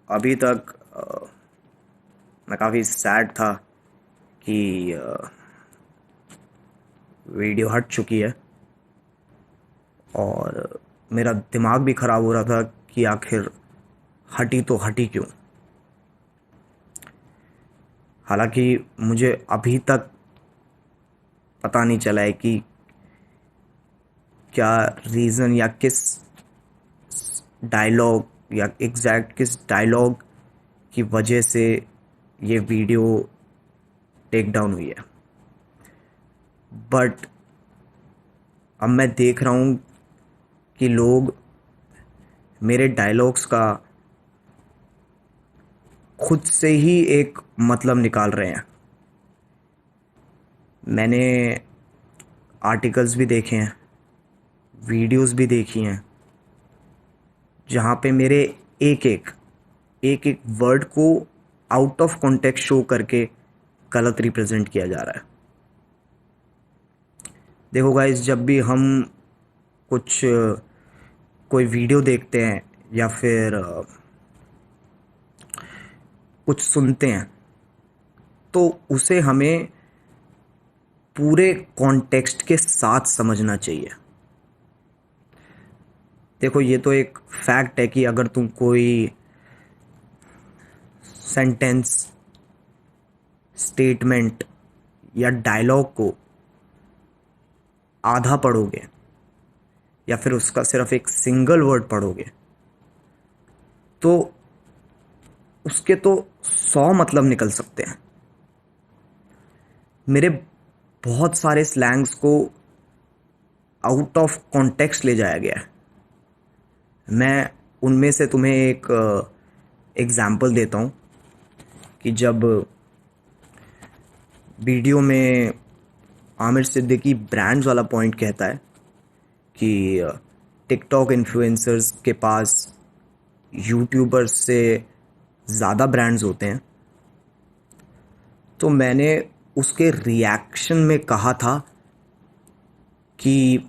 अभी तक मैं काफ़ी सैड था कि वीडियो हट चुकी है, और मेरा दिमाग भी ख़राब हो रहा था कि आखिर हटी तो हटी क्यों। हालांकि मुझे अभी तक पता नहीं चला है कि क्या रीज़न या किस डायलॉग या एग्जैक्ट किस डायलॉग की वजह से ये वीडियो टेक डाउन हुई है। बट अब मैं देख रहा हूँ कि लोग मेरे डायलॉग्स का खुद से ही एक मतलब निकाल रहे हैं। मैंने आर्टिकल्स भी देखे हैं, वीडियोस भी देखी हैं, जहाँ पे मेरे एक एक एक एक वर्ड को आउट ऑफ कॉन्टेक्स्ट शो करके गलत रिप्रेजेंट किया जा रहा है। देखो गाइस, जब भी हम कुछ कोई वीडियो देखते हैं या फिर कुछ सुनते हैं, तो उसे हमें पूरे कॉन्टेक्स्ट के साथ समझना चाहिए। देखो, ये तो एक फैक्ट है कि अगर तुम कोई सेंटेंस, स्टेटमेंट या डायलॉग को आधा पढ़ोगे या फिर उसका सिर्फ एक सिंगल वर्ड पढ़ोगे, तो उसके तो 100 मतलब निकल सकते हैं। मेरे बहुत सारे स्लैंग्स को आउट ऑफ कॉन्टेक्स्ट ले जाया गया है। मैं उनमें से तुम्हें एक एग्जाम्पल देता हूँ कि जब वीडियो में आमिर सिद्दीकी ब्रांड्स वाला पॉइंट कहता है कि टिकटॉक इन्फ्लुएंसर्स के पास यूट्यूबर्स से ज़्यादा ब्रांड्स होते हैं, तो मैंने उसके रिएक्शन में कहा था कि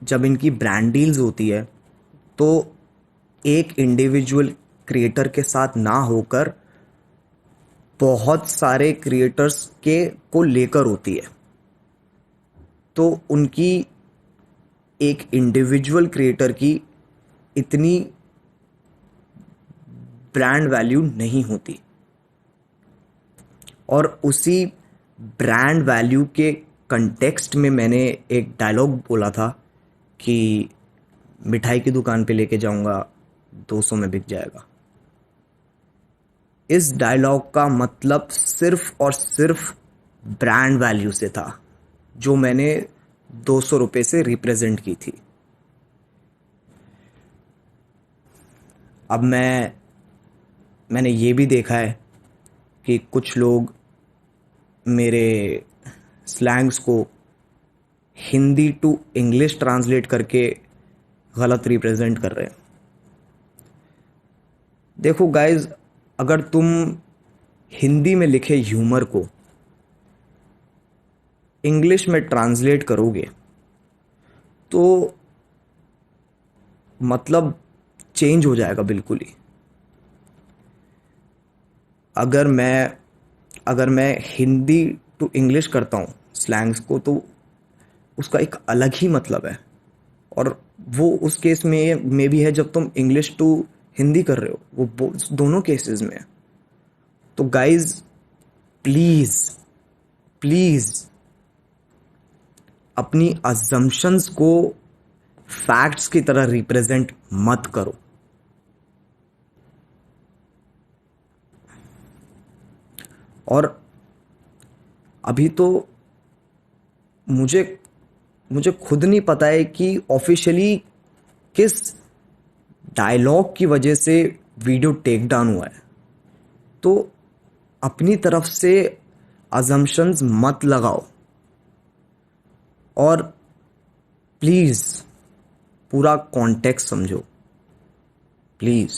जब इनकी ब्रांड डील्स होती है तो एक इंडिविजुअल क्रिएटर के साथ ना होकर बहुत सारे क्रिएटर्स के को लेकर होती है, तो उनकी एक इंडिविजुअल क्रिएटर की इतनी ब्रांड वैल्यू नहीं होती। और उसी ब्रांड वैल्यू के कंटेक्स्ट में मैंने एक डायलॉग बोला था कि मिठाई की दुकान पे लेके जाऊंगा, 200 में बिक जाएगा। इस डायलॉग का मतलब सिर्फ और सिर्फ ब्रांड वैल्यू से था, जो मैंने 200 रुपये से रिप्रेजेंट की थी। अब मैंने ये भी देखा है कि कुछ लोग मेरे स्लैंग्स को हिंदी टू इंग्लिश ट्रांसलेट करके गलत रिप्रेजेंट कर रहे हैं। देखो गाइस, अगर तुम हिंदी में लिखे ह्यूमर को इंग्लिश में ट्रांसलेट करोगे तो मतलब चेंज हो जाएगा बिल्कुल ही। अगर मैं हिंदी टू इंग्लिश करता हूँ स्लैंग्स को, तो उसका एक अलग ही मतलब है। और वो उस केस में भी है जब तुम इंग्लिश टू हिंदी कर रहे हो, वो दोनों केसेस में है। तो गाइज, प्लीज प्लीज अपनी अजम्पशंस को फैक्ट्स की तरह रिप्रेजेंट मत करो। और अभी तो मुझे मुझे खुद नहीं पता है कि ऑफिशियली किस डायलॉग की वजह से वीडियो टेक डाउन हुआ है। तो अपनी तरफ से अजम्पशंस मत लगाओ, और प्लीज़ पूरा कॉन्टेक्स्ट समझो, प्लीज़।